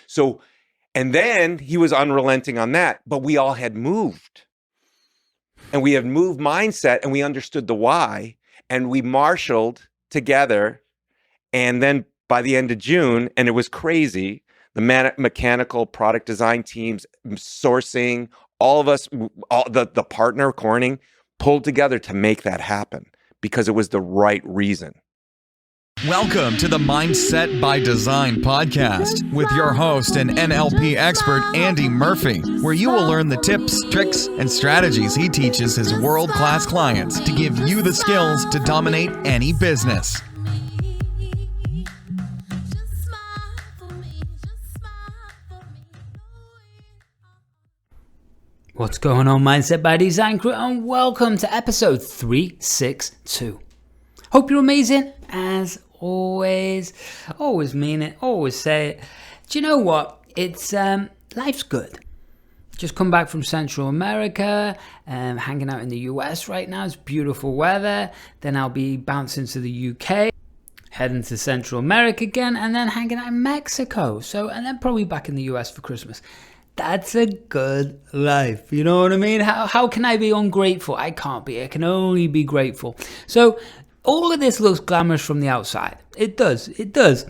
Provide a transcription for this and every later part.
So, and then he was unrelenting on that, but we all had moved. And we had moved mindset, and we understood the why, and we marshaled together. And then by the end of June, and it was crazy, the mechanical product design teams, sourcing, all of us, all the partner, Corning, pulled together to make that happen because it was the right reason. Welcome to the Mindset by Design podcast with your host and NLP expert, Andy Murphy, where you will learn the tips, tricks, and strategies he teaches his world-class clients to give you the skills to dominate any business. What's going on, Mindset by Design crew, and welcome to episode 362. Hope you're amazing, as always. Always mean it, always say it. Do you know what? It's life's good. Just come back from Central America, hanging out in the US right now. It's beautiful weather. Then I'll be bouncing to the UK, heading to Central America again, and then hanging out in Mexico. And then probably back in the US for Christmas. That's a good life. You know what I mean? How can I be ungrateful? I can't be. I can only be grateful. So all of this looks glamorous from the outside. It does.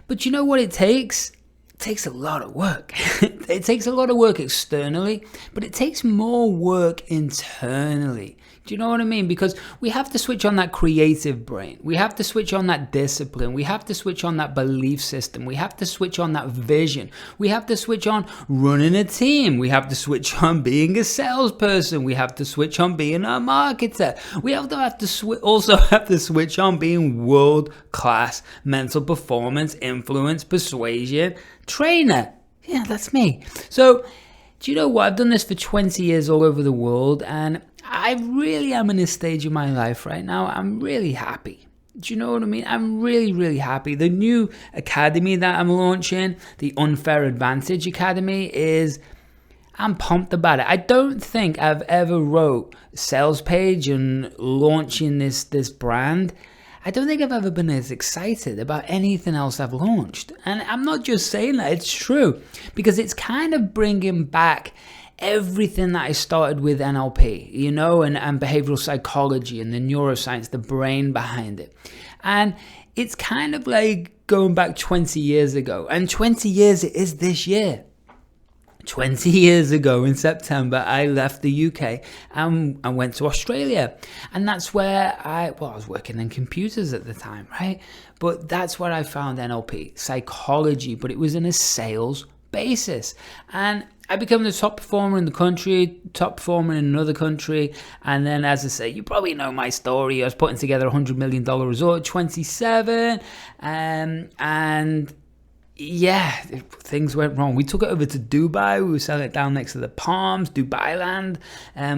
But you know what it takes? It takes a lot of work. It takes a lot of work externally, but it takes more work internally. Do you know what I mean? Because we have to switch on that creative brain. We have to switch on that discipline. We have to switch on that belief system. We have to switch on that vision. We have to switch on running a team. We have to switch on being a salesperson. We have to switch on being a marketer. We also have to switch on being world-class mental performance, influence, persuasion trainer. Yeah, that's me. So, do you know what? I've done this for 20 years all over the world, and I really am in a stage of my life right now. I'm really happy. Do you know what I mean? I'm really, really happy. The new academy that I'm launching, the Unfair Advantage Academy, I'm pumped about it. I don't think I've ever wrote a sales page and launching this brand. I don't think I've ever been as excited about anything else I've launched. And I'm not just saying that, it's true. Because it's kind of bringing back everything that I started with NLP, and behavioral psychology and the neuroscience, the brain behind it. And it's kind of like going back 20 years ago. And 20 years it is this year. 20 years ago in September, I left the UK and I went to Australia. And that's where I was working in computers at the time, right? But that's where I found NLP, psychology, but it was in a sales basis. And I became the top performer in the country, top performer in another country. And then, as I say, you probably know my story. I was putting together a $100 million resort at 27. And yeah, things went wrong. We took it over to Dubai. We were selling it down next to the Palms, Dubai Land,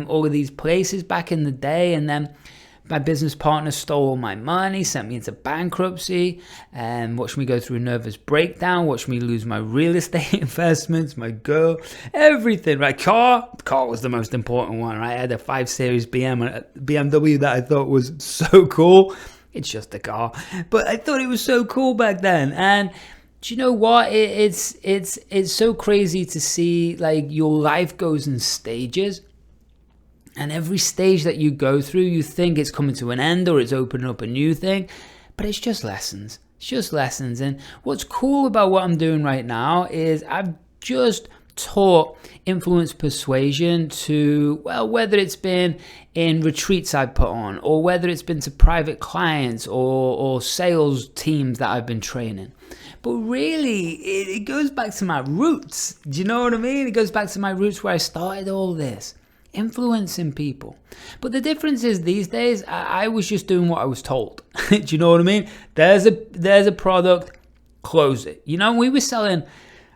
all of these places back in the day. And then my business partner stole all my money, sent me into bankruptcy, and watched me go through a nervous breakdown, watched me lose my real estate investments, my girl, everything, right? Car was the most important one, right? I had a 5 Series BMW that I thought was so cool. It's just a car, but I thought it was so cool back then. And do you know what? It's so crazy to see, like, your life goes in stages. And every stage that you go through, you think it's coming to an end or it's opening up a new thing, but it's just lessons. It's just lessons. And what's cool about what I'm doing right now is I've just taught influence persuasion to, whether it's been in retreats I've put on, or whether it's been to private clients or sales teams that I've been training. But really, it goes back to my roots. Do you know what I mean? It goes back to my roots where I started all this. Influencing people. But the difference is these days, I was just doing what I was told. Do you know what I mean? There's a product, close it. We were selling,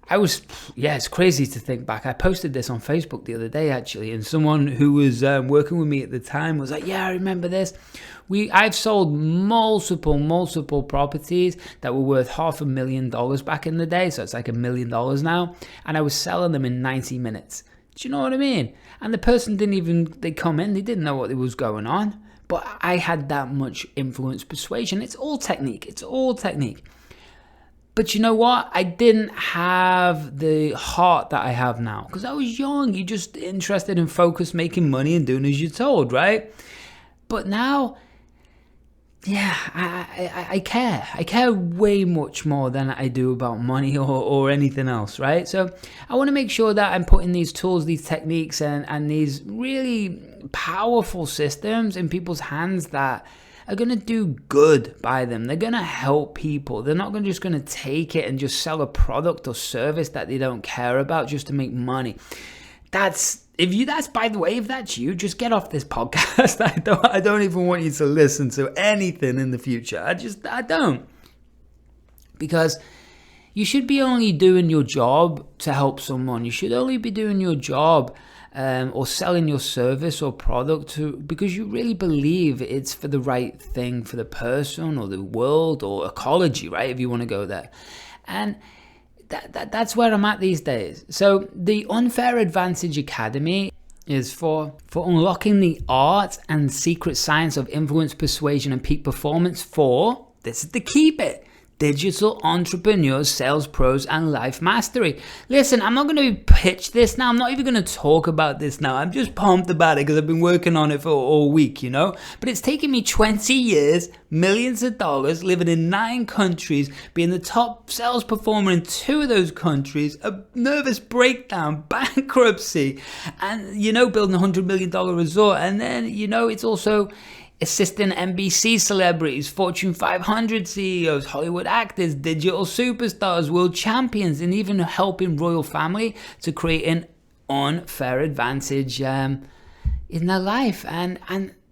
it's crazy to think back. I posted this on Facebook the other day, actually, and someone who was working with me at the time was like, yeah, I remember this. I've sold multiple properties that were worth $500,000 back in the day, so it's like $1 million now, and I was selling them in 90 minutes. Do you know what I mean? And the person they come in, they didn't know what was going on. But I had that much influence persuasion. It's all technique. But you know what? I didn't have the heart that I have now because I was young. You're just interested in focus, making money and doing as you're told, right? But now, yeah, I care. I care way much more than I do about money or anything else, right? So I want to make sure that I'm putting these tools, these techniques, and these really powerful systems in people's hands that are going to do good by them. They're going to help people. They're not just going to take it and just sell a product or service that they don't care about just to make money. By the way, if that's you, just get off this podcast. I don't even want you to listen to anything in the future. I don't. Because you should be only doing your job to help someone. You should only be doing your job or selling your service or product because you really believe it's for the right thing for the person or the world or ecology, right? If you want to go there. And that's where I'm at these days. So the Unfair Advantage Academy is for unlocking the art and secret science of influence, persuasion, and peak performance for, this is the key bit, digital entrepreneurs, sales pros, and life mastery. Listen, I'm not going to pitch this now. I'm not even going to talk about this now. I'm just pumped about it because I've been working on it for all week, you know? But it's taken me 20 years, millions of dollars, living in 9 countries, being the top sales performer in 2 of those countries, a nervous breakdown, bankruptcy, and, you know, building a $100 million resort. And then, you know, it's also assisting NBC celebrities, Fortune 500 CEOs, Hollywood actors, digital superstars, world champions, and even helping royal family to create an unfair advantage in their life. And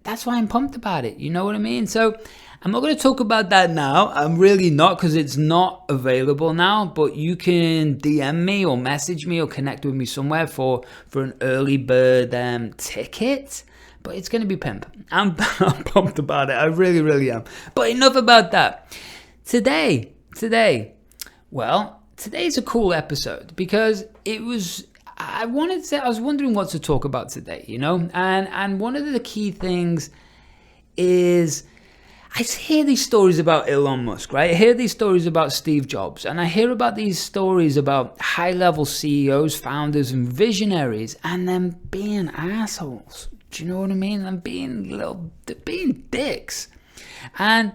that's why I'm pumped about it. You know what I mean? So I'm not going to talk about that now. I'm really not, because it's not available now. But you can DM me or message me or connect with me somewhere for an early bird ticket. But it's going to be pimp. I'm pumped about it. I really, really am. But enough about that. Today, today's a cool episode because I was wondering what to talk about today, you know? And one of the key things is I hear these stories about Elon Musk, right? I hear these stories about Steve Jobs, and I hear about these stories about high-level CEOs, founders, and visionaries, and them being assholes. Do you know what I mean? And being dicks. And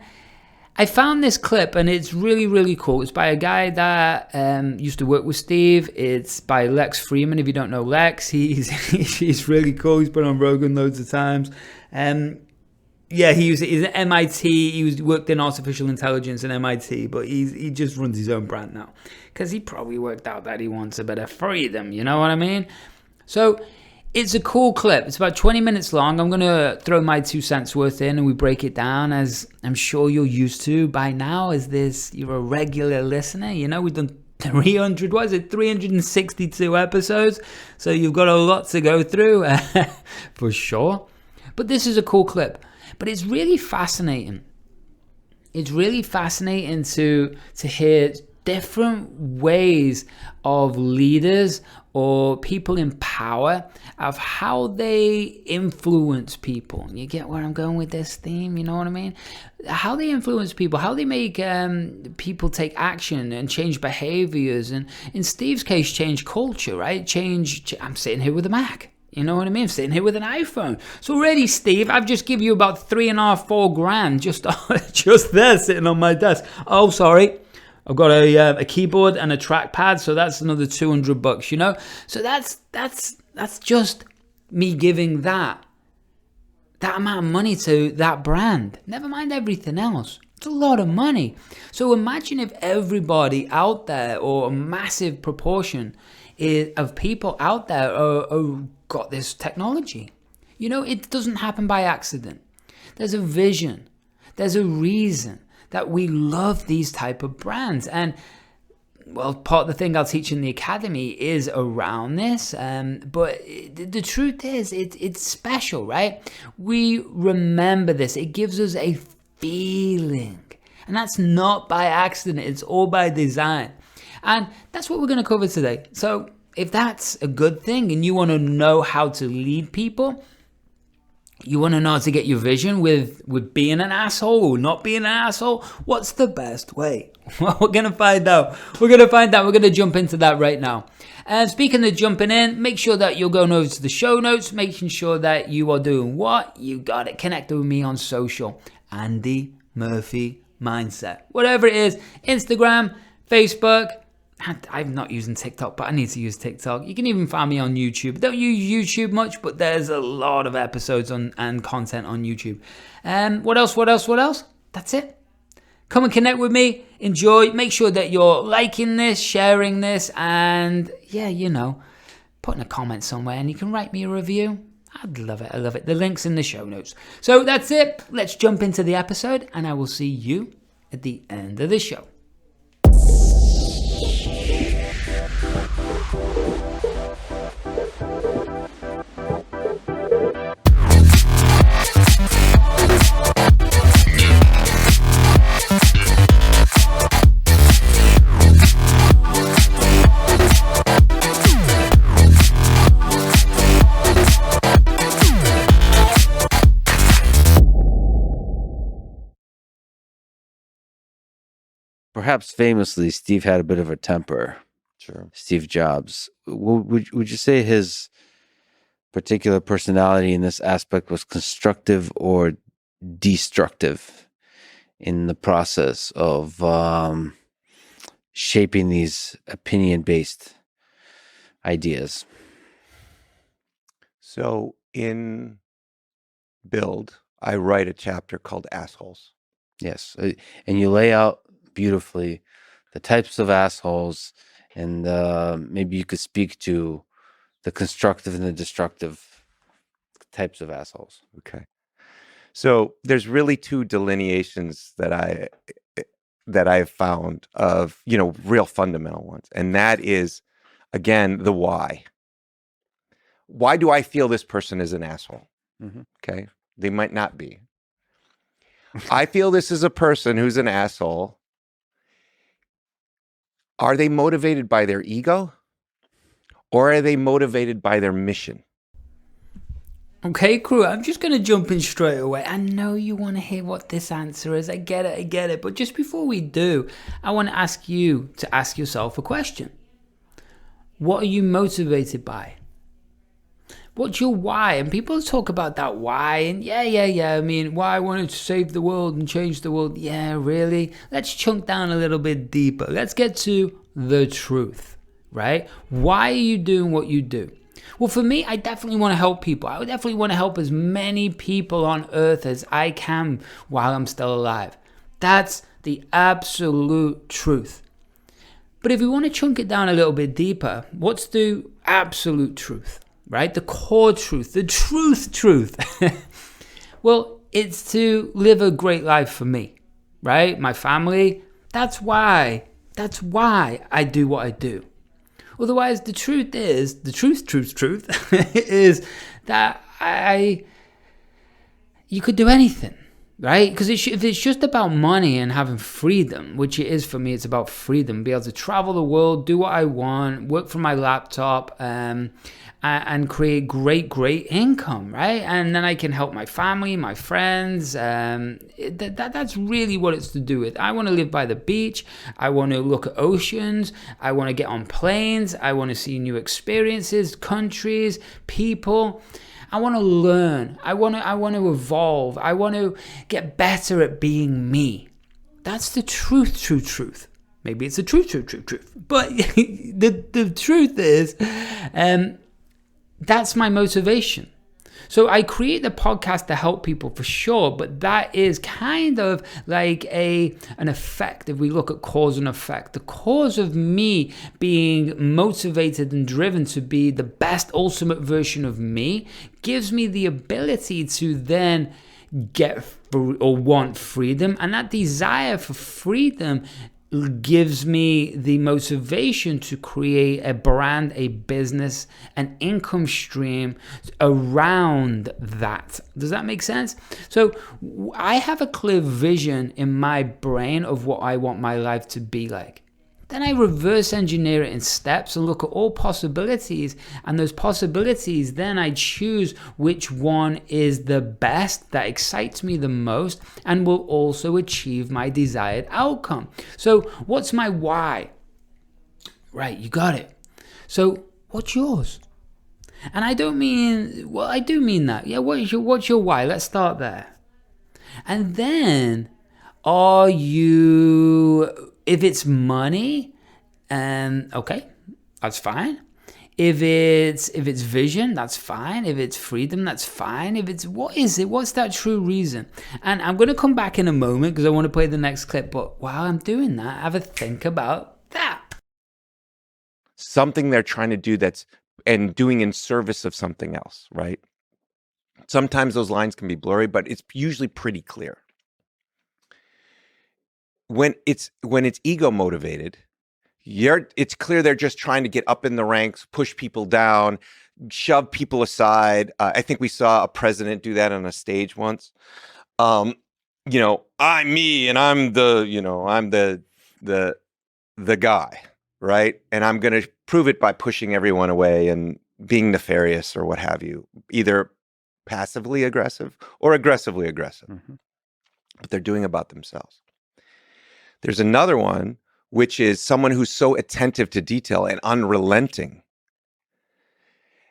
I found this clip, and it's really, really cool. It's by a guy that used to work with Steve. It's by Lex Freeman. If you don't know Lex, he's really cool. He's been on Rogan loads of times. He's at MIT. He worked in artificial intelligence at MIT, but he just runs his own brand now because he probably worked out that he wants a bit of freedom. You know what I mean? So it's a cool clip. It's about 20 minutes long. I'm going to throw my 2 cents worth in and we break it down, as I'm sure you're used to by now. You're a regular listener. You know, we've done 362 episodes. So you've got a lot to go through for sure. But this is a cool clip. But it's really fascinating. It's really fascinating to hear different ways of leaders or people in power of how they influence people. You get where I'm going with this theme? You know what I mean? How they influence people, how they make people take action and change behaviors, and in Steve's case, change culture, right? I'm sitting here with a Mac. You know what I mean? I'm sitting here with an iPhone. So already, Steve, I've just given you about $3.5-4 grand just there sitting on my desk. Oh, sorry. I've got a keyboard and a trackpad, so that's another $200, you know? So that's just me giving that amount of money to that brand. Never mind everything else. It's a lot of money. So imagine if everybody out there, or a massive proportion of people out there got this technology. You know, it doesn't happen by accident. There's a vision. There's a reason that we love these type of brands. And well, part of the thing I'll teach in the academy is around this. But the truth is, it's special, right? We remember this. It gives us a feeling. And that's not by accident. It's all by design. And that's what we're going to cover today. So if that's a good thing and you want to know how to lead people, You want to know how to get your vision with being an asshole or not being an asshole? What's the best way? Well, we're going to find out. We're going to jump into that right now. And speaking of jumping in, make sure that you're going over to the show notes, making sure that you are doing what? You got it connected with me on social. Andy Murphy Mindset. Whatever it is, Instagram, Facebook. I'm not using TikTok, but I need to use TikTok. You can even find me on YouTube. Don't use YouTube much, but there's a lot of episodes and content on YouTube. What else? That's it. Come and connect with me. Enjoy. Make sure that you're liking this, sharing this, and putting a comment somewhere. And you can write me a review. I'd love it. I love it. The link's in the show notes. So that's it. Let's jump into the episode, and I will see you at the end of the show. Perhaps famously, Steve had a bit of a temper. Sure. Steve Jobs. Would you say his particular personality in this aspect was constructive or destructive in the process of shaping these opinion-based ideas? So in Build, I write a chapter called Assholes. Yes. And you lay out beautifully the types of assholes, and maybe you could speak to the constructive and the destructive types of assholes. Okay. So there's really two delineations that I've found of, real fundamental ones. And that is, again, the why. Why do I feel this person is an asshole? Mm-hmm. Okay. They might not be. I feel this is a person who's an asshole. Are they motivated by their ego, or are they motivated by their mission? Okay, crew, I'm just going to jump in straight away. I know you want to hear what this answer is. I get it. But just before we do, I want to ask you to ask yourself a question. What are you motivated by? What's your why? And people talk about that why, and yeah. I mean, why I wanted to save the world and change the world. Yeah, really? Let's chunk down a little bit deeper. Let's get to the truth, right? Why are you doing what you do? Well, for me, I definitely want to help people. I definitely want to help as many people on earth as I can while I'm still alive. That's the absolute truth. But if we want to chunk it down a little bit deeper, what's the absolute truth? Right? The core truth, the truth. Well, it's to live a great life for me, right? My family. That's why I do what I do. Otherwise, the truth is that you could do anything, right? Because if it's just about money and having freedom, which it is for me, it's about freedom, be able to travel the world, do what I want, work from my laptop, and create great income, right? And then I can help my family, my friends. That's really what it's to do with. I want to live by the beach. I want to look at oceans. I want to get on planes. I want to see new experiences, countries, people. I want to learn. I want to evolve. I want to get better at being me. That's the truth. Maybe it's the truth. But the truth is, that's my motivation. So I create the podcast to help people for sure, but that is kind of like an effect. If we look at cause and effect, the cause of me being motivated and driven to be the best ultimate version of me gives me the ability to then get or want freedom, and that desire for freedom gives me the motivation to create a brand, a business, an income stream around that. Does that make sense? So I have a clear vision in my brain of what I want my life to be like. then I reverse engineer it in steps and look at all possibilities. And those possibilities, then I choose which one is the best, that excites me the most, and will also achieve my desired outcome. So what's my why? Right, you got it. So what's yours? And I don't mean, well, I do mean that. Yeah, what's your why? Let's start there. And then, are you, if it's money, okay, that's fine. If it's vision, that's fine. If it's freedom, that's fine. If it's, what is it? What's that true reason? And I'm going to come back in a moment because I want to play the next clip. But while I'm doing that, have a think about that. Something they're trying to do and doing in service of something else, right? Sometimes those lines can be blurry, but it's usually pretty clear. When it's ego motivated, it's clear they're just trying to get up in the ranks, push people down, shove people aside. I think we saw a president do that on a stage once. I'm me, and I'm the guy, right? And I'm going to prove it by pushing everyone away and being nefarious or what have you, either passively aggressive or aggressively aggressive. Mm-hmm. But they're doing about themselves. There's another one, which is someone who's so attentive to detail and unrelenting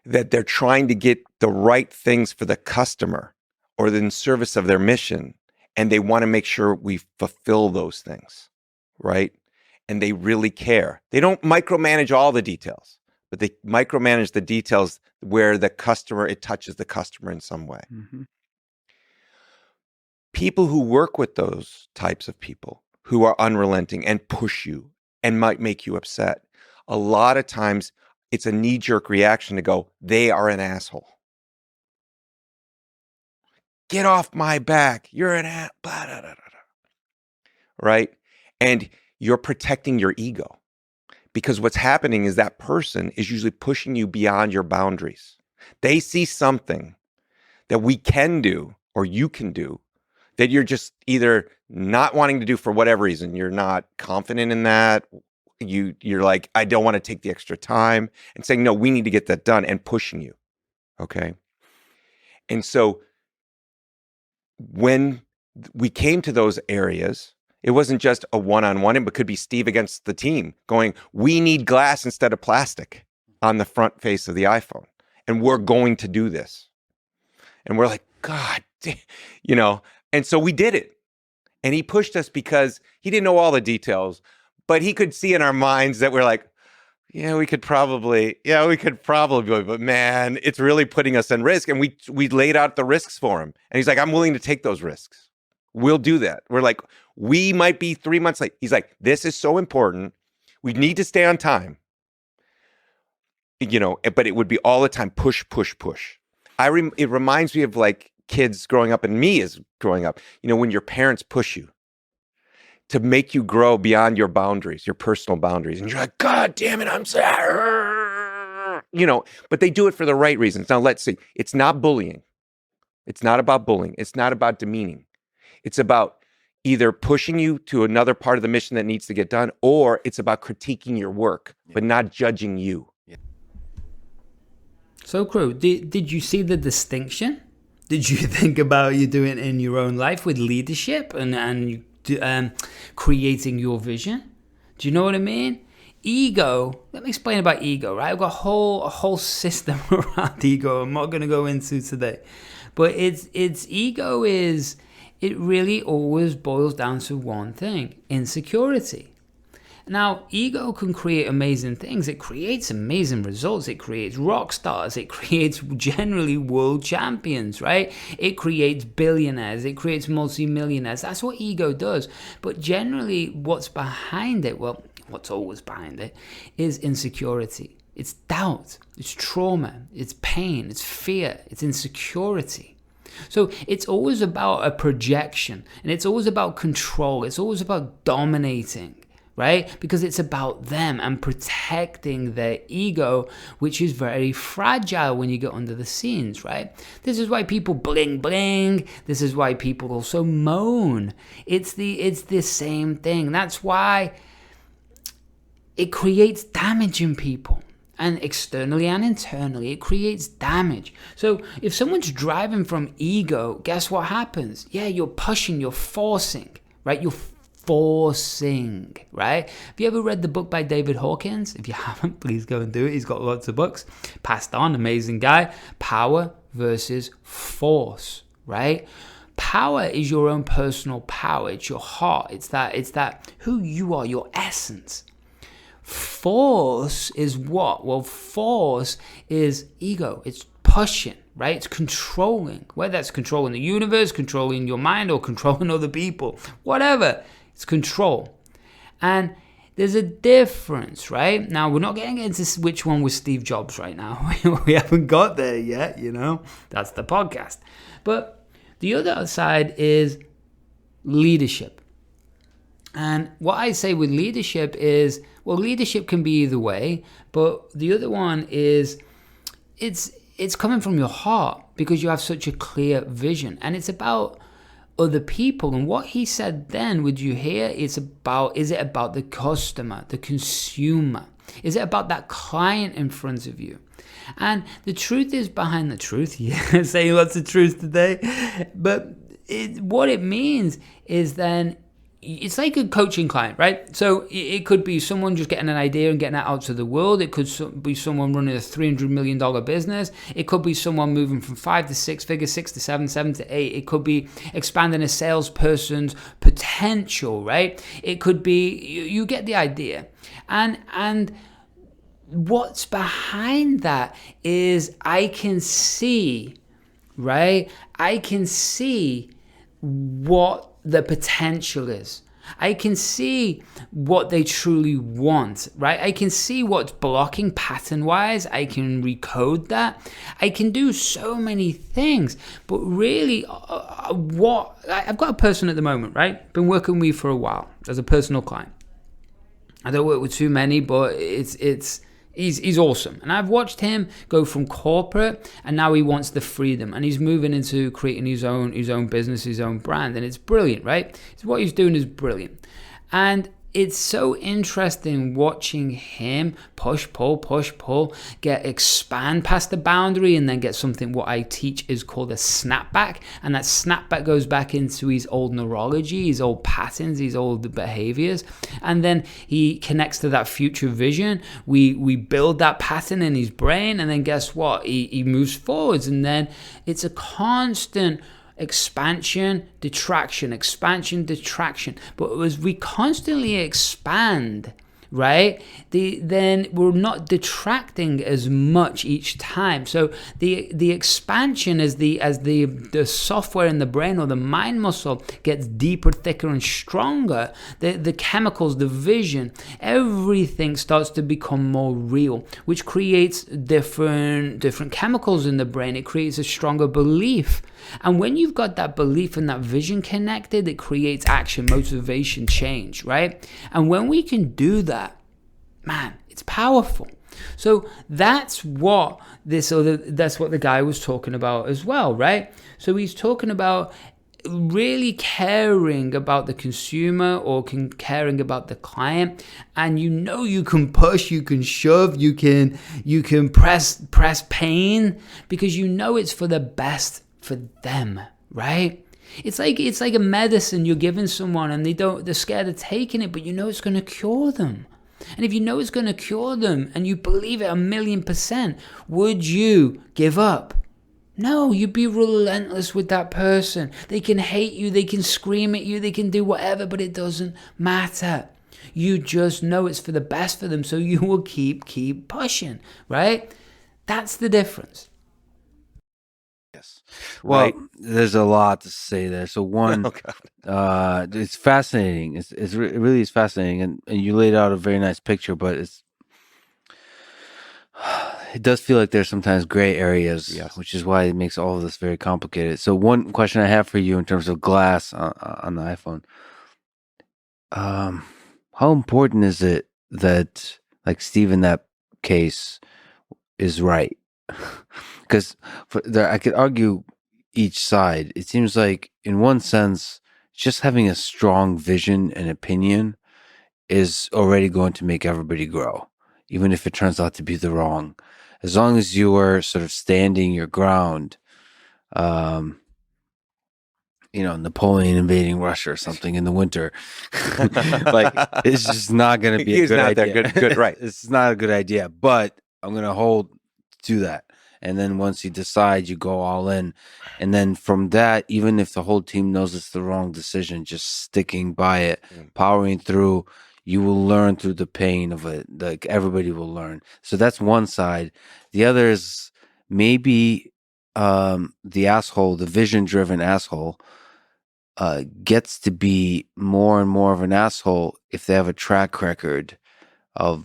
that they're trying to get the right things for the customer or in service of their mission. And they want to make sure we fulfill those things, right? And they really care. They don't micromanage all the details, but they micromanage the details where it touches the customer in some way. Mm-hmm. People who work with those types of people who are unrelenting and push you and might make you upset, a lot of times it's a knee-jerk reaction to go, they are an asshole. Get off my back. You're an ass. Blah, blah, blah, blah. Right? And you're protecting your ego. Because what's happening is that person is usually pushing you beyond your boundaries. They see something that we can do or you can do that you're just either not wanting to do for whatever reason. You're not confident in that. You're like, I don't want to take the extra time, and saying, no, we need to get that done, and pushing you. Okay. And so when we came to those areas, it wasn't just a one-on-one, it could be Steve against the team going, we need glass instead of plastic on the front face of the iPhone. And we're going to do this. And we're like, God, and so we did it. And he pushed us because he didn't know all the details, but he could see in our minds that we're like, we could probably, but man, it's really putting us in risk. And we laid out the risks for him. And he's like, I'm willing to take those risks. We'll do that. We're like, we might be 3 months late. He's like, this is so important. We need to stay on time. But it would be all the time, push, push, push. It reminds me of like kids growing up, and me as growing up, when your parents push you to make you grow beyond your boundaries, your personal boundaries. And you're like, God damn it, I'm sorry. But they do it for the right reasons. Now, let's see. It's not bullying. It's not about bullying. It's not about demeaning. It's about either pushing you to another part of the mission that needs to get done, or it's about critiquing your work, but not judging you. Yeah. So, Crew, did you see the distinction? Did you think about you doing it in your own life with leadership and creating your vision? Do you know what I mean? Ego, let me explain about ego, right? I've got a whole system around ego I'm not going to go into today. But it's ego is, it really always boils down to one thing: insecurity. Now, ego can create amazing things. It creates amazing results. It creates rock stars. It creates generally world champions, right? It creates billionaires. It creates multimillionaires. That's what ego does. But generally, what's behind it, what's always behind it, is insecurity. It's doubt. It's trauma. It's pain. It's fear. It's insecurity. So it's always about a projection, and it's always about control. It's always about dominating. Right? Because it's about them and protecting their ego, which is very fragile when you get under the scenes, right? This is why people bling bling. This is why people also moan. It's the same thing. That's why it creates damage in people. And externally and internally, it creates damage. So if someone's driving from ego, guess what happens? Yeah, you're pushing, you're forcing, right? You're forcing, right? Have you ever read the book by David Hawkins? If you haven't, please go and do it. He's got lots of books. Passed on, amazing guy. Power versus force, right? Power is your own personal power. It's your heart. It's that who you are, your essence. Force is what? Well, force is ego. It's pushing, right? It's controlling. Whether that's controlling the universe, controlling your mind, or controlling other people, whatever. It's control. And there's a difference, right? Now, we're not getting into which one was Steve Jobs right now. We haven't got there yet, That's the podcast. But the other side is leadership. And what I say with leadership is, well, leadership can be either way, but the other one is it's coming from your heart because you have such a clear vision, and it's about other people. And what he said then, would you hear? Is it about the customer, the consumer? Is it about that client in front of you? And the truth is behind the truth. Yeah, saying lots of truth today. But what it means is then, it's like a coaching client, right? So it could be someone just getting an idea and getting it out to the world. It could be someone running a $300 million business. It could be someone moving from 5 to 6 figures, 6 to 7, 7 to 8. It could be expanding a salesperson's potential, right? It could be, you get the idea. And what's behind that is I can see, right? I can see what the potential is. I can see what they truly want, right? I can see what's blocking pattern-wise. I can recode that. I can do so many things. But really, I've got a person at the moment, right? Been working with me for a while as a personal client. I don't work with too many, but He's awesome. And I've watched him go from corporate, and now he wants the freedom, and he's moving into creating his own business, his own brand. And it's brilliant, right? So what he's doing is brilliant. And it's so interesting watching him push, pull, expand past the boundary, and then get something what I teach is called a snapback. And that snapback goes back into his old neurology, his old patterns, his old behaviors. And then he connects to that future vision. We build that pattern in his brain, and then guess what? He moves forwards. And then it's a constant expansion, detraction. But as we constantly expand, right, then we're not detracting as much each time. So the expansion as the software in the brain or the mind muscle gets deeper, thicker, and stronger, the chemicals, the vision, everything starts to become more real, which creates different chemicals in the brain. It creates a stronger belief. And when you've got that belief and that vision connected, it creates action, motivation, change, right? And when we can do that, man, it's powerful. So that's what the guy was talking about as well, right? So he's talking about really caring about the consumer or caring about the client, and you can push, you can shove, you can press pain because it's for the best for them, right? It's like a medicine you're giving someone and they're scared of taking it, but it's going to cure them. And if it's going to cure them and you believe it 1,000,000%, would you give up? No, you'd be relentless with that person. They can hate you, they can scream at you, they can do whatever, but it doesn't matter. You just know it's for the best for them, so you will keep pushing, right? That's the difference. Yes. Well, Right. there's a lot to say there. So one, it's fascinating. It really is fascinating, and you laid out a very nice picture. But it does feel like there's sometimes gray areas, Yes. which is why it makes all of this very complicated. So one question I have for you in terms of glass on the iPhone, how important is it that, like Steve in that case, is right? Because I could argue each side. It seems like, in one sense, just having a strong vision and opinion is already going to make everybody grow, even if it turns out to be the wrong. As long as you are sort of standing your ground, Napoleon invading Russia or something in the winter, like it's just not going to be a He's good not idea. that good, right? It's not a good idea, but I'm going to hold to that. And then once you decide, you go all in. And then from that, even if the whole team knows it's the wrong decision, just sticking by it, powering through, you will learn through the pain of it. Like everybody will learn. So that's one side. The other is maybe the asshole, the vision-driven asshole, gets to be more and more of an asshole if they have a track record of,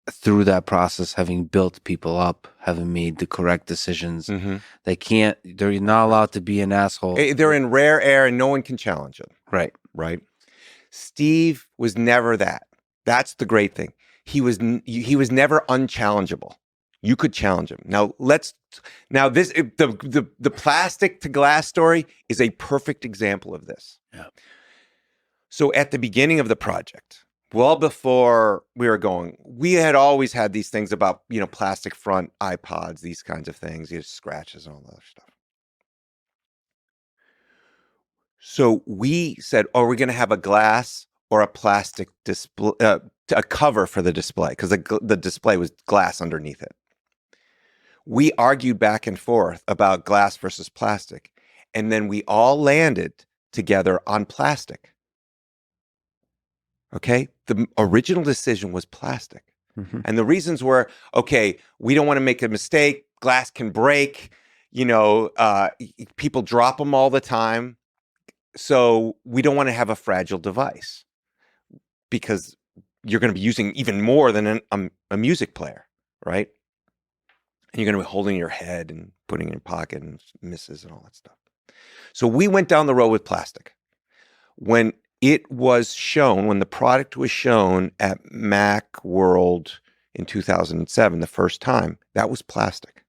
through that process, having built people up, having made the correct decisions. They're not allowed to be an asshole. They're in rare air and no one can challenge them. Right. Steve was never that. That's the great thing. He was never unchallengeable. You could challenge him. Now the plastic to glass story is a perfect example of this. Yeah. So at the beginning of the project, well before we were going, we had always had these things about, plastic front iPods, these kinds of things, scratches and all that other stuff. So we said, are we going to have a glass or a plastic display, a cover for the display? Because the display was glass underneath it. We argued back and forth about glass versus plastic. And then we all landed together on plastic. Okay? The original decision was plastic. And the reasons were, okay, we don't want to make a mistake. Glass can break. People drop them all the time. So we don't want to have a fragile device because you're going to be using even more than a music player, right? And you're going to be holding your head and putting it in your pocket and misses and all that stuff. So we went down the road with plastic. When the product was shown at Mac World in 2007, the first time, that was plastic.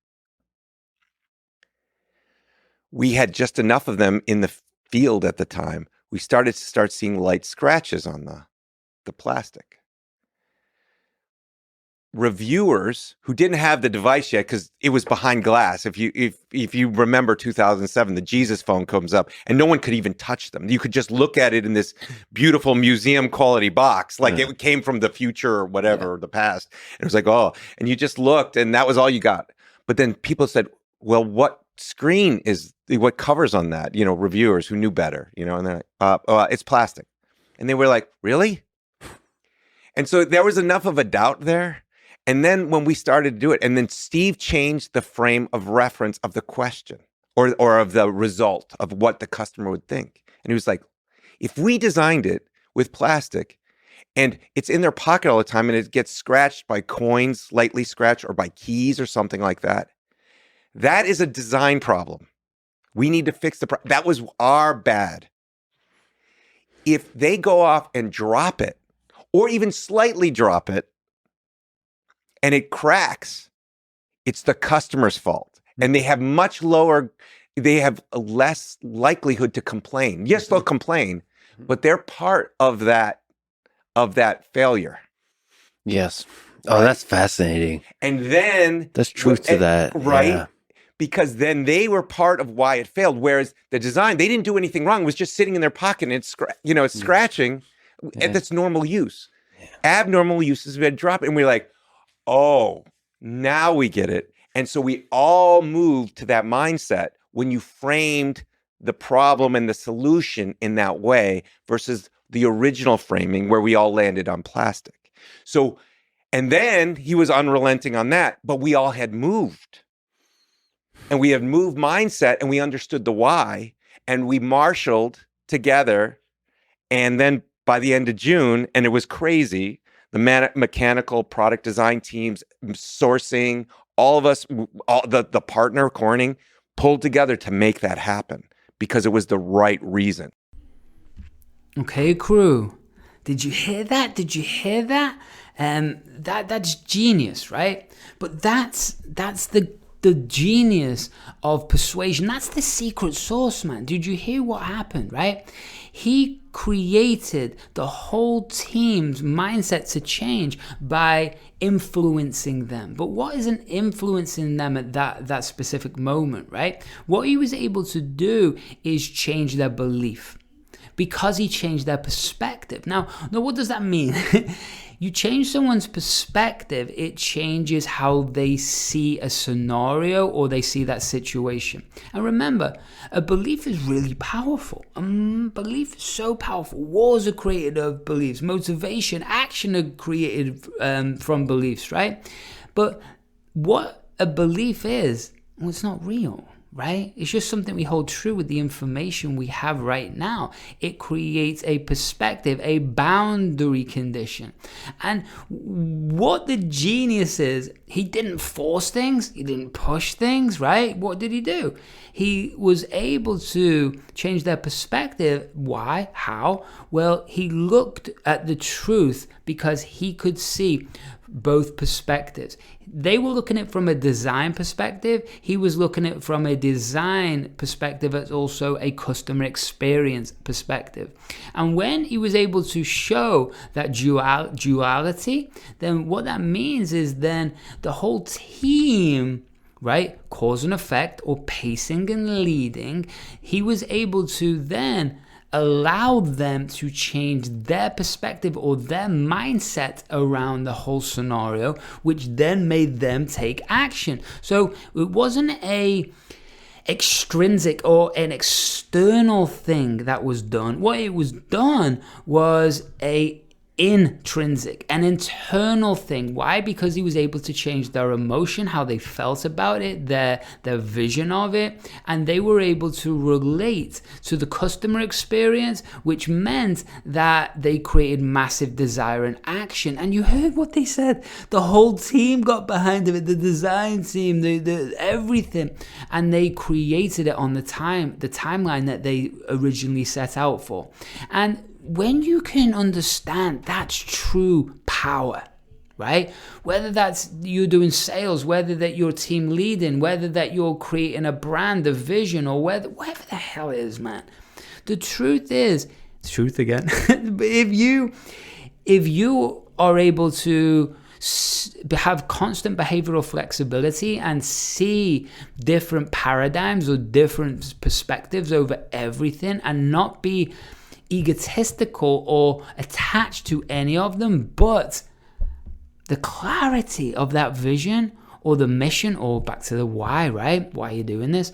We had just enough of them in the field at the time. We started seeing light scratches on the plastic. Reviewers who didn't have the device yet, because it was behind glass. If you remember 2007, the Jesus phone comes up and no one could even touch them. You could just look at it in this beautiful museum quality box, like it came from the future or whatever, the past. And it was like, oh, and you just looked and that was all you got. But then people said, well, what covers on that? Reviewers who knew better, and they're like, it's plastic. And they were like, really? And so there was enough of a doubt there. And then when we started to do it, and then Steve changed the frame of reference of the question or of the result of what the customer would think. And he was like, if we designed it with plastic and it's in their pocket all the time and it gets scratched by coins, lightly scratched, or by keys or something like that, that is a design problem. We need to fix that was our bad. If they go off and drop it, or even slightly drop it, and it cracks, it's the customer's fault. And they have less likelihood to complain. Yes, they'll complain, but they're part of that failure. Yes. Oh, that's fascinating. And then there's truth to that. Right? Yeah. Because then they were part of why it failed. Whereas the design, they didn't do anything wrong. It was just sitting in their pocket and it's scratching. And that's normal use. Yeah. Abnormal use has been dropped. And we're like, oh, now we get it. And so we all moved to that mindset when you framed the problem and the solution in that way versus the original framing where we all landed on plastic. So, and then he was unrelenting on that, but we all had moved. And we had moved mindset and we understood the why. And we marshaled together. And then by the end of June, and it was crazy, the mechanical product design teams, sourcing, all of us, the partner, Corning, pulled together to make that happen because it was the right reason. Okay, crew. Did you hear that? That's genius, right? But that's the genius of persuasion. That's the secret sauce, man. Did you hear what happened, right? created the whole team's mindset to change by influencing them. But what isn't influencing them at that specific moment, right? What he was able to do is change their belief, because he changed their perspective. Now, what does that mean? You change someone's perspective, it changes how they see a scenario or they see that situation. And remember, a belief is really powerful. Belief is so powerful. Wars are created of beliefs. Motivation, action are created from beliefs, right? But what a belief is, well, it's not real. Right? It's just something we hold true with the information we have right now. It creates a perspective, a boundary condition. And what the genius is, he didn't force things, he didn't push things, right? What did he do? He was able to change their perspective. Why? How? Well, he looked at the truth because he could see both perspectives. They were looking at it from a design perspective. He was looking at it from a design perspective as also a customer experience perspective. And when he was able to show that duality, then what that means is then the whole team, right, cause and effect, or pacing and leading, he was able to then allow them to change their perspective or their mindset around the whole scenario, which then made them take action. So it wasn't a extrinsic or an external thing that was done. What it was done was a intrinsic, an internal thing. Why? Because he was able to change their emotion, how they felt about it, their vision of it, and they were able to relate to the customer experience, which meant that they created massive desire and action. And you heard what they said. The whole team got behind it, the design team, the everything, and they created it on the timeline that they originally set out for. And when you can understand that's true power, right? Whether that's you're doing sales, whether that you're team leading, whether that you're creating a brand, a vision, or whatever the hell it is, man. The truth is, truth again. if you are able to have constant behavioral flexibility and see different paradigms or different perspectives over everything, and not be egotistical or attached to any of them, but the clarity of that vision or the mission, or back to the why, right? Why you're doing this,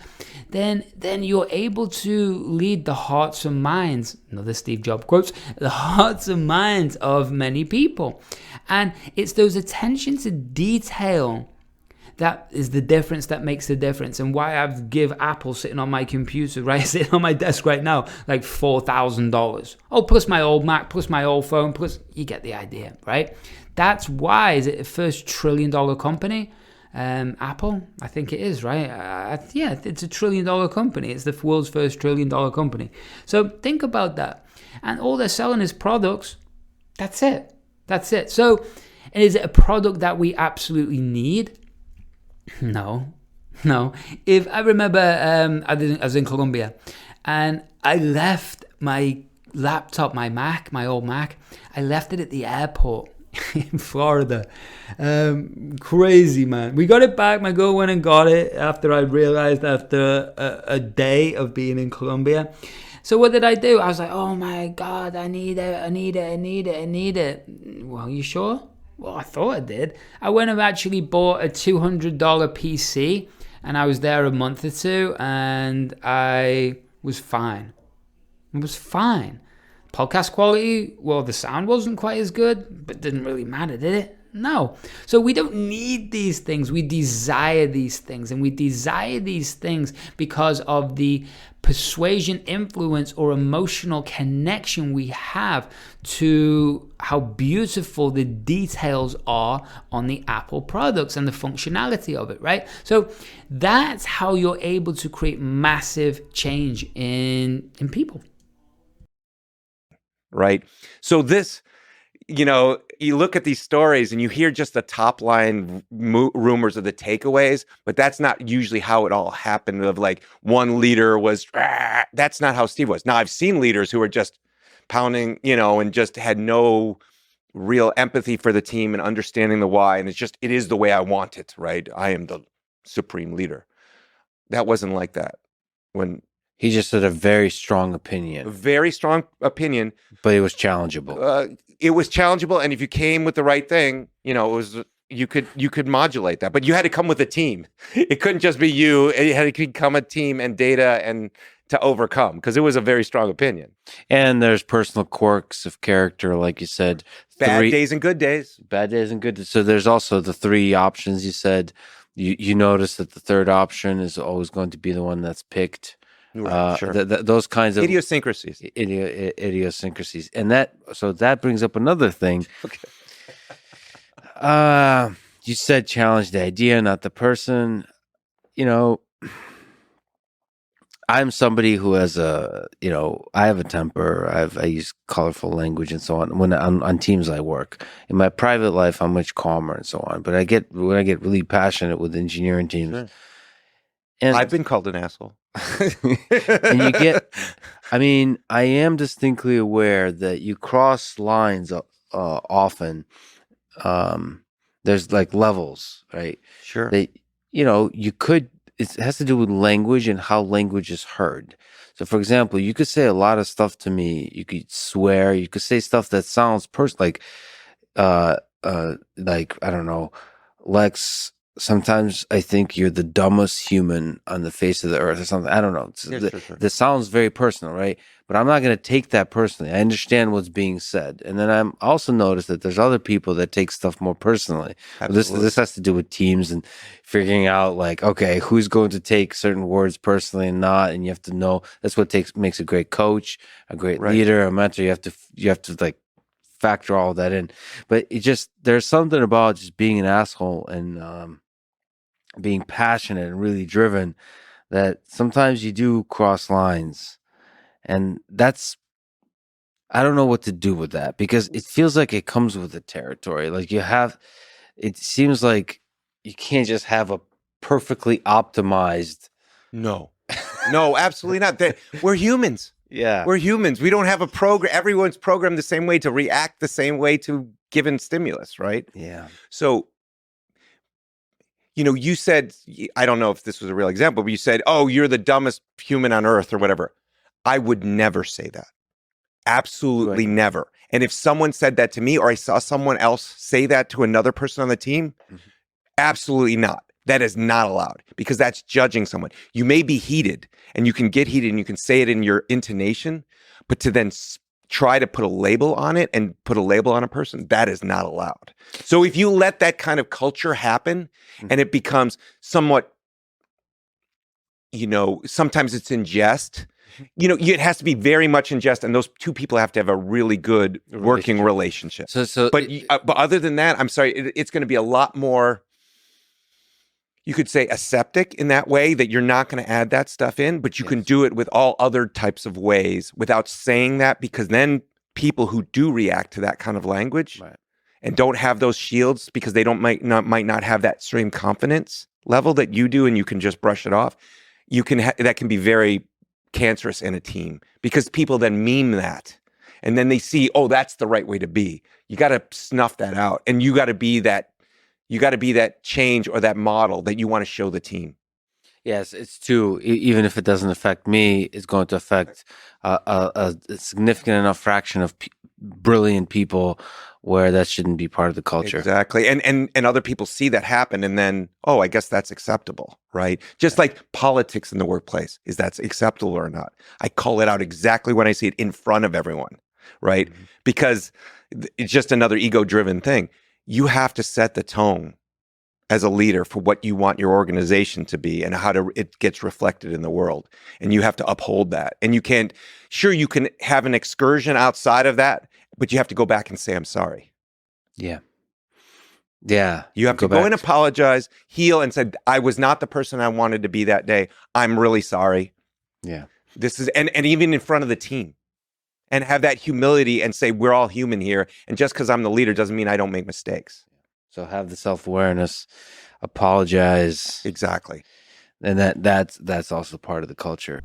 then you're able to lead the hearts and minds, another Steve Jobs quotes, the hearts and minds of many people. And it's those attention to detail that is the difference, that makes the difference. And why I give Apple sitting on my computer, right, sitting on my desk right now, like $4,000. Oh, plus my old Mac, plus my old phone, plus, you get the idea, right? That's why is it the first $1 trillion company? Apple, I think it is, right? Yeah, it's $1 trillion company. It's the world's first $1 trillion company. So think about that. And all they're selling is products. That's it. So is it a product that we absolutely need? No. If I remember, I was in Colombia, and I left my laptop, my Mac, my old Mac. I left it at the airport in Florida. Crazy, man. We got it back. My girl went and got it after I realized after a day of being in Colombia. So what did I do? I was like, oh my God, I need it. Well, you sure? Well, I thought I did. I went and actually bought a $200 PC, and I was there a month or two, and I was fine. It was fine. Podcast quality, well, the sound wasn't quite as good, but didn't really matter, did it? No. So we don't need these things. We desire these things, and we desire these things because of the persuasion, influence, or emotional connection we have to how beautiful the details are on the Apple products and the functionality of it, right? So that's how you're able to create massive change in people. Right. So this, you look at these stories and you hear just the top line rumors of the takeaways, but that's not usually how it all happened. Of like one leader was, that's not how Steve was. Now I've seen leaders who are just pounding, and just had no real empathy for the team and understanding the why. And it is the way I want it, right? I am the supreme leader. That wasn't like that. When He just had a very strong a opinion, very strong opinion, but it was challengeable. it was challengeable. And if you came with the right thing, you could modulate that, but you had to come with a team. It couldn't just be you. It had to come a team and data and to overcome, because it was a very strong opinion. And there's personal quirks of character, like you said. Bad days and good days. Bad days and good days. So there's also the 3 options you said. You notice that the third option is always going to be the one that's picked. Right, sure. Those kinds of Idiosyncrasies. idiosyncrasies. And that brings up another thing. Okay. You said challenge the idea, not the person. I'm somebody who has I have a temper. I use colorful language and so on. When on teams I work, in my private life, I'm much calmer and so on. But when I get really passionate with engineering teams, Sure. and I've been called an asshole. and you get, I am distinctly aware that you cross lines often. There's like levels, right? Sure. That you could. It has to do with language and how language is heard. So, for example, you could say a lot of stuff to me. You could swear. You could say stuff that sounds like I don't know, Lex. Sometimes I think you're the dumbest human on the face of the earth, or something. I don't know. Sure. This sounds very personal, right? But I'm not going to take that personally. I understand what's being said, and then I'm also noticed that there's other people that take stuff more personally. This has to do with teams and figuring out, like, okay, who's going to take certain words personally and not, and you have to know. That's what makes a great coach, a great leader, a mentor. You have to like factor all that in. But there's something about just being an asshole and being passionate and really driven that sometimes you do cross lines. And I don't know what to do with that, because it feels like it comes with the territory. Like it seems like you can't just have a perfectly optimized. No, absolutely not. We're humans. Yeah. We're humans. We don't have a program. Everyone's programmed the same way to react the same way to given stimulus, right? Yeah. So, you said, I don't know if this was a real example, but you said, oh, you're the dumbest human on earth or whatever. I would never say that. Absolutely never. And if someone said that to me, or I saw someone else say that to another person on the team, absolutely not. That is not allowed, because that's judging someone. You may be heated, and you can get heated and you can say it in your intonation, but to then try to put a label on it and put a label on a person, that is not allowed. So if you let that kind of culture happen and it becomes somewhat, sometimes it's in jest, it has to be very much in jest, and those two people have to have a really good working relationship. But other than that, I'm sorry, it's going to be a lot more, you could say, aseptic in that way, that you're not going to add that stuff in, but you can do it with all other types of ways without saying that, because then people who do react to that kind of language and don't have those shields, because they might not have that same confidence level that you do, and you can just brush it off. That can be very cancerous in a team, because people then meme that, and then they see, oh, that's the right way to be. You got to snuff that out, and you got to be that change or that model that you want to show the team. Yes, it's true. Even if it doesn't affect me, it's going to affect a significant enough fraction of brilliant people where that shouldn't be part of the culture. Exactly. And other people see that happen, and then, oh, I guess that's acceptable, right? Just like politics in the workplace, is that's acceptable or not? I call it out exactly when I see it in front of everyone, right? Mm-hmm. Because it's just another ego-driven thing. You have to set the tone as a leader for what you want your organization to be and how it gets reflected in the world. And you have to uphold that. And you can have an excursion outside of that, but you have to go back and say, I'm sorry. Yeah. Yeah. You have to go and apologize, heal, and say, I was not the person I wanted to be that day. I'm really sorry. Yeah. And even in front of the team. And have that humility and say, we're all human here. And just because I'm the leader doesn't mean I don't make mistakes. So have the self-awareness, apologize. Exactly. And that's also part of the culture.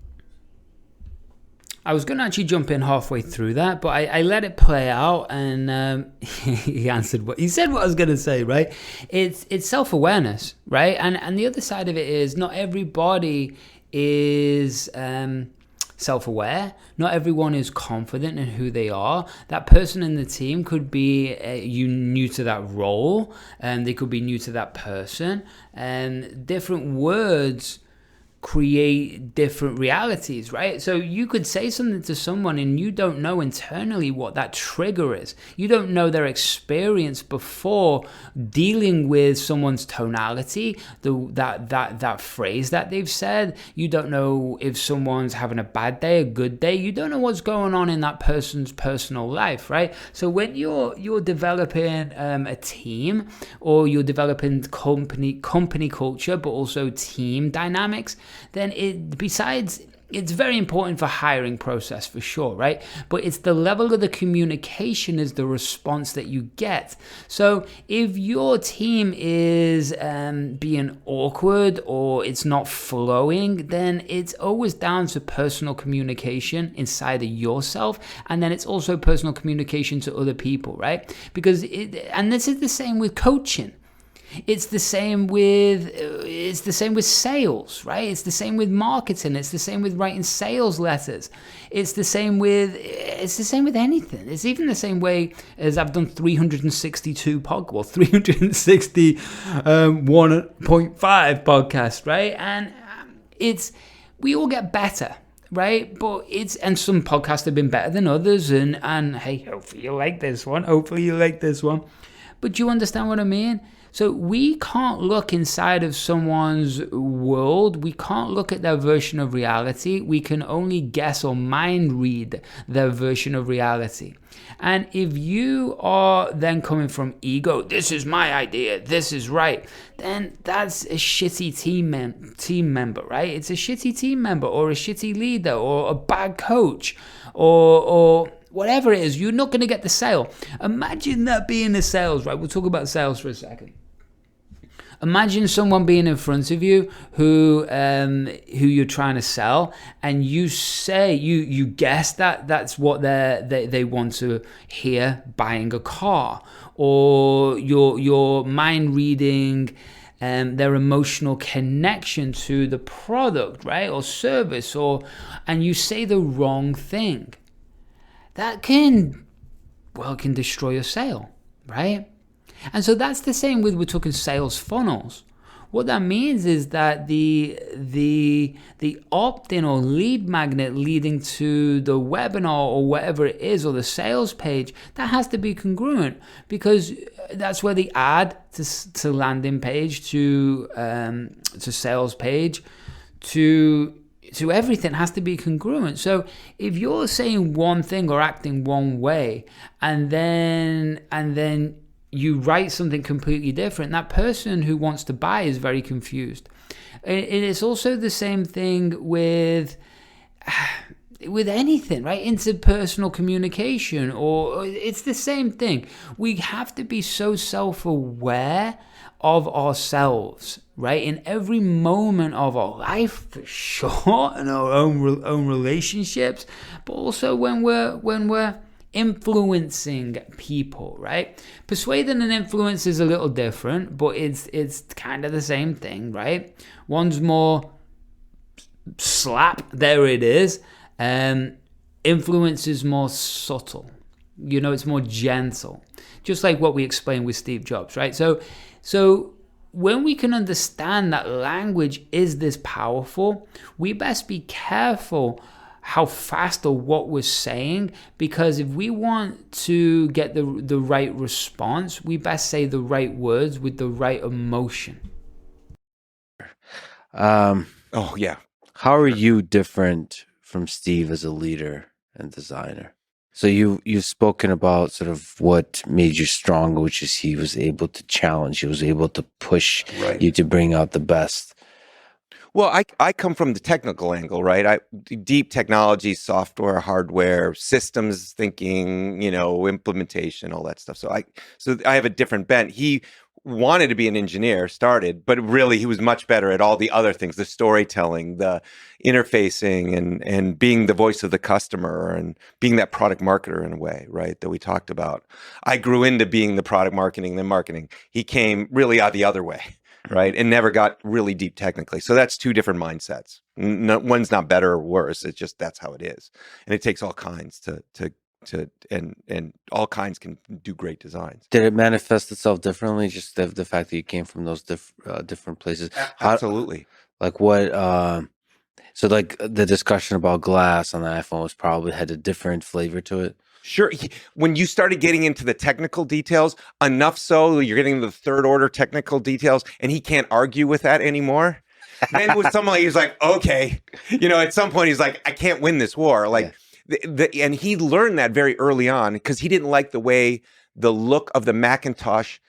I was going to actually jump in halfway through that, but I let it play out, and he answered what he said. What I was going to say, right? It's self-awareness, right? And the other side of it is not everybody is self-aware. Not everyone is confident in who they are. That person in the team could be you new to that role, and they could be new to that person, and different words create different realities, right? So you could say something to someone and you don't know internally what that trigger is. You don't know their experience before dealing with someone's tonality, that phrase that they've said. You don't know if someone's having a bad day, a good day. You don't know what's going on in that person's personal life, right? So when you're developing a team, or you're developing company culture, but also team dynamics, then it's very important for hiring process for sure, right? But it's the level of the communication is the response that you get. So if your team is being awkward or it's not flowing, then it's always down to personal communication inside of yourself, and then it's also personal communication to other people, right? And this is the same with coaching. It's the same with sales, right? It's the same with marketing. It's the same with writing sales letters. It's the same with anything. It's even the same way as I've done 361 1.5 podcasts, right? And we all get better, right? And some podcasts have been better than others, and hey, hopefully you like this one. But do you understand what I mean? So we can't look inside of someone's world. We can't look at their version of reality. We can only guess or mind read their version of reality. And if you are then coming from ego, this is my idea, this is right, then that's a shitty team member, right? It's a shitty team member, or a shitty leader, or a bad coach, or whatever it is. You're not going to get the sale. Imagine that being the sales, right? We'll talk about sales for a second. Imagine someone being in front of you who you're trying to sell, and you say you guess that that's what they want to hear, buying a car, or you're mind reading their emotional connection to the product, right, or service, and you say the wrong thing. That can destroy your sale, right? And so that's the same with, we're talking sales funnels. What that means is that the opt-in or lead magnet leading to the webinar or whatever it is, or the sales page, that has to be congruent, because that's where the ad to landing page to sales page to everything has to be congruent. So if you're saying one thing or acting one way, and then you write something completely different, that person who wants to buy is very confused. It's also the same thing with anything, right? Interpersonal communication, or it's the same thing. We have to be so self-aware of ourselves, right, in every moment of our life, for sure, in our own relationships, but also when we're influencing people, right? Persuading and influence is a little different, but it's kind of the same thing, right? One's more slap, there it is. Influence is more subtle. It's more gentle. Just like what we explained with Steve Jobs, right? So when we can understand that language is this powerful, we best be careful how fast or what we're saying, because if we want to get the right response, we best say the right words with the right emotion. Oh, yeah. How are you different from Steve as a leader and designer? So you've spoken about sort of what made you stronger, which is he was able to challenge, he was able to push you to bring out the best. Well, I come from the technical angle, right? Deep technology, software, hardware, systems thinking, implementation, all that stuff. So I have a different bent. He wanted to be an engineer, started, but really he was much better at all the other things, the storytelling, the interfacing, and being the voice of the customer and being that product marketer in a way, right, that we talked about. I grew into being the product marketing, then marketing. He came really out the other way, right, and never got really deep technically. So that's two different mindsets. One's not better or worse. It's just that's how it is. And it takes all kinds to and all kinds can do great designs. Did it manifest itself differently? Just the fact that you came from those different places. Absolutely. Like what? So like the discussion about glass on the iPhone was probably had a different flavor to it. Sure. When you started getting into the technical details, enough so you're getting the third order technical details, and he can't argue with that anymore. Then with someone like, he's like, okay, at some point he's like, I can't win this war. Like. Yeah. And he learned that very early on because he didn't like the way the look of the Macintosh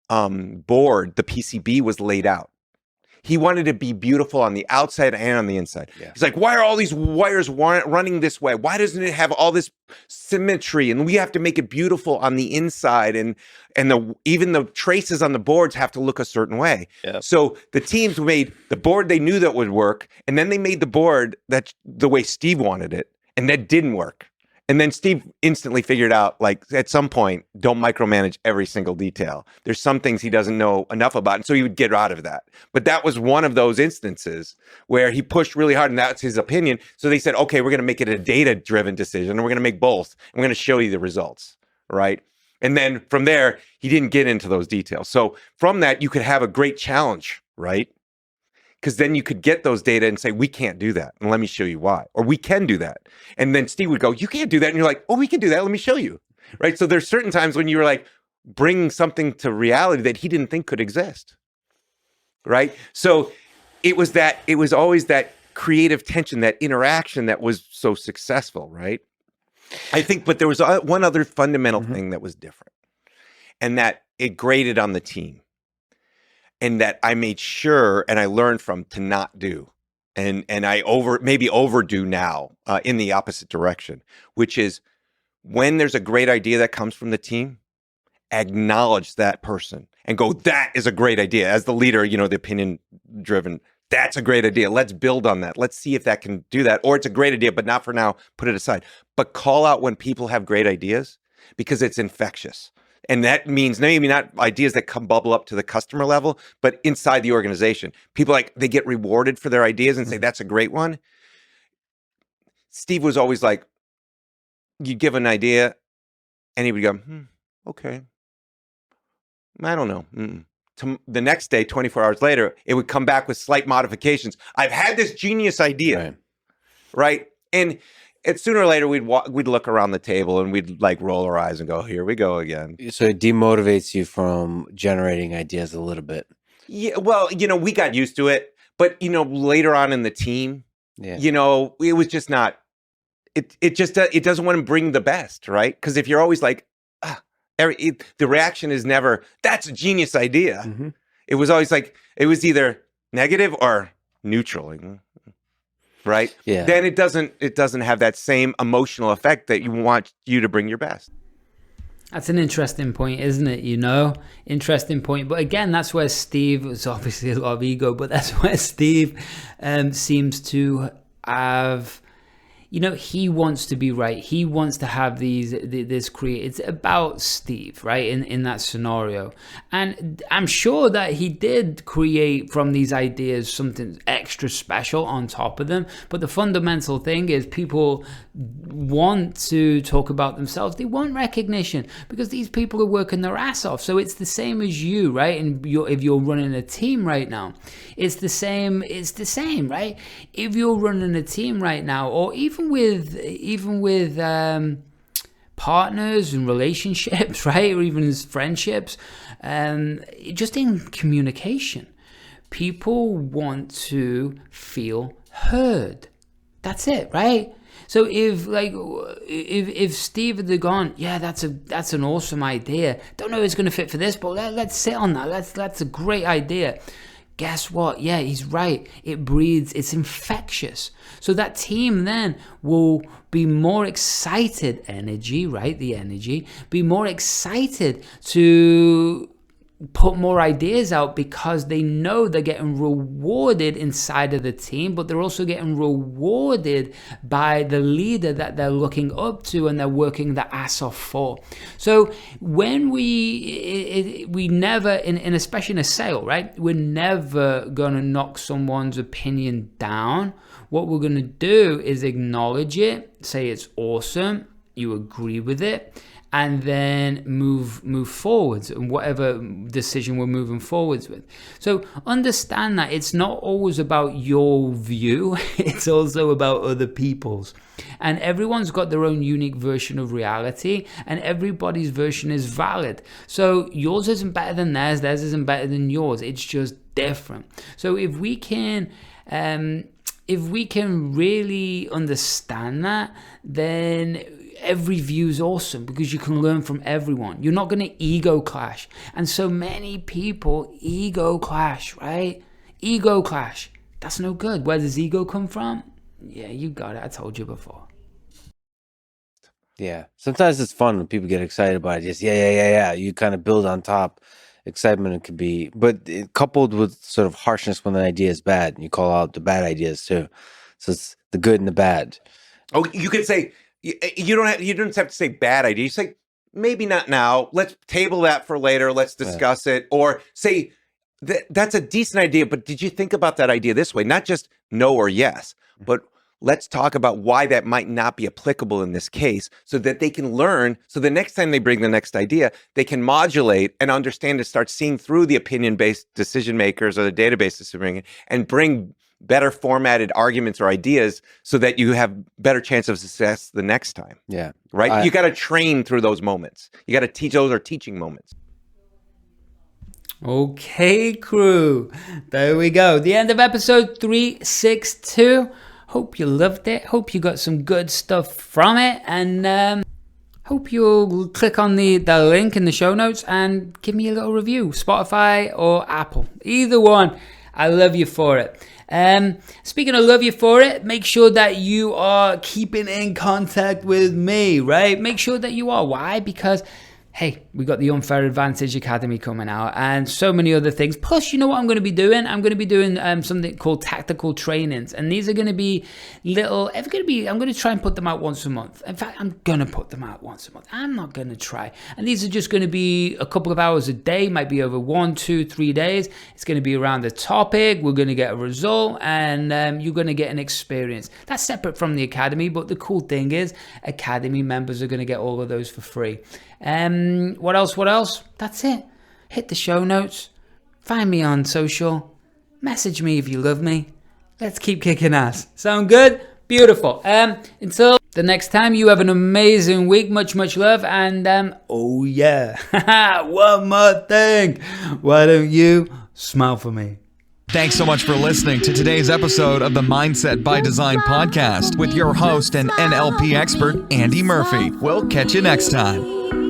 board, the PCB, was laid out. He wanted to be beautiful on the outside and on the inside. Yeah. He's like, why are all these wires running this way? Why doesn't it have all this symmetry? And we have to make it beautiful on the inside. And even the traces on the boards have to look a certain way. Yep. So the teams made the board they knew that would work. And then they made the board that the way Steve wanted it. And that didn't work. And then Steve instantly figured out, like, at some point, don't micromanage every single detail. There's some things he doesn't know enough about. And so he would get out of that. But that was one of those instances where he pushed really hard, and that's his opinion. So they said, okay, we're going to make it a data-driven decision, and we're going to make both. And we're going to show you the results, right? And then from there, he didn't get into those details. So from that, you could have a great challenge, right? Because then you could get those data and say, we can't do that. And let me show you why. Or we can do that. And then Steve would go, you can't do that. And you're like, oh, we can do that. Let me show you. Right. So there's certain times when you were like bringing something to reality that he didn't think could exist. Right. So it was always that creative tension, that interaction that was so successful. Right. I think, but there was one other fundamental thing that was different, and that it graded on the team. And that I made sure and I learned from to not do. And I maybe overdo now in the opposite direction, which is when there's a great idea that comes from the team, acknowledge that person and go, that is a great idea. As the leader, the opinion driven, that's a great idea. Let's build on that. Let's see if that can do that. Or it's a great idea, but not for now. Put it aside. But call out when people have great ideas because it's infectious. And that means maybe not ideas that come bubble up to the customer level, but inside the organization. People they get rewarded for their ideas and say, that's a great one. Steve was always like, you'd give an idea and he would go, okay. I don't know. The next day, 24 hours later, it would come back with slight modifications. I've had this genius idea, right? And sooner or later, we'd look around the table and we'd like roll our eyes and go, here we go again. So it demotivates you from generating ideas a little bit. Yeah, well, we got used to it. But, later on in the team, it was just not, it doesn't want to bring the best, right? Because if you're always like, the reaction is never, that's a genius idea. Mm-hmm. It was always like, it was either negative or neutral. Right? Yeah. Then it doesn't have that same emotional effect that you want you to bring your best. That's an interesting point, isn't it? Interesting point. But again, that's where Steve, it's obviously a lot of ego, but that's where Steve seems to have, he wants to be right. He wants to have this create. It's about Steve, right? In that scenario. And I'm sure that he did create from these ideas something extra special on top of them. But the fundamental thing is people want to talk about themselves. They want recognition because these people are working their ass off. So it's the same as you, right? And if you're running a team right now, it's the same, right? If you're running a team right now, or even with partners and relationships, right? Or even friendships, just in communication, people want to feel heard. That's it, right? So if Steve had gone, yeah, that's an awesome idea. Don't know if it's going to fit for this, but let's sit on that. That's a great idea. Guess what? Yeah, he's right. It breeds, it's infectious. So that team then will be more excited, energy, right? The energy, be more excited to put more ideas out because they know they're getting rewarded inside of the team, but they're also getting rewarded by the leader that they're looking up to and they're working their ass off for. So when we never, especially in a sale, right? We're never going to knock someone's opinion down. What we're going to do is acknowledge it, say it's awesome, you agree with it, and then move forwards in whatever decision we're moving forwards with. So understand that it's not always about your view, it's also about other people's. And everyone's got their own unique version of reality, and everybody's version is valid. So yours isn't better than theirs isn't better than yours. It's just different. So if we can really understand that, then every view is awesome because you can learn from everyone. You're not going to ego clash. And so many people ego clash, right? Ego clash. That's no good. Where does ego come from? Yeah, you got it. I told you before. Yeah. Sometimes it's fun when people get excited about it. Just, yeah. You kind of build on top. Excitement it could be, but coupled with sort of harshness when the idea is bad. And you call out the bad ideas too. So it's the good and the bad. Oh, you could say, you don't have to say bad idea. You say, maybe not now. Let's table that for later. Let's discuss it. Or say, that's a decent idea, but did you think about that idea this way? Not just no or yes, but let's talk about why that might not be applicable in this case so that they can learn. So the next time they bring the next idea, they can modulate and understand and start seeing through the opinion-based decision makers or the database decision making and bring better formatted arguments or ideas so that you have better chance of success the next time. Yeah. Right? You got to train through those moments. You got to teach. Those are teaching moments. Okay, crew. There we go. The end of episode 362. Hope you loved it. Hope you got some good stuff from it. And hope you'll click on the link in the show notes and give me a little review. Spotify or Apple. Either one. I love you for it. Speaking of love you for it, make sure that you are keeping in contact with me, right? Make sure that you are. Why? Because hey, we got the Unfair Advantage Academy coming out and so many other things. Plus, you know what I'm going to be doing? I'm going to be doing something called tactical trainings. And these are going to be I'm going to try and put them out once a month. In fact, I'm going to put them out once a month. I'm not going to try. And these are just going to be a couple of hours a day, might be over 1, 2, 3 days. It's going to be around the topic. We're going to get a result and you're going to get an experience. That's separate from the Academy, but the cool thing is Academy members are going to get all of those for free. What else? That's it. Hit the show notes. Find me on social. Message me if you love me. Let's keep kicking ass. Sound good? Beautiful. Until the next time, you have an amazing week. Much love. And, oh yeah. One more thing. Why don't you smile for me? Thanks so much for listening to today's episode of the Mindset by Design podcast with your host and NLP expert, Andy Murphy. We'll catch you next time.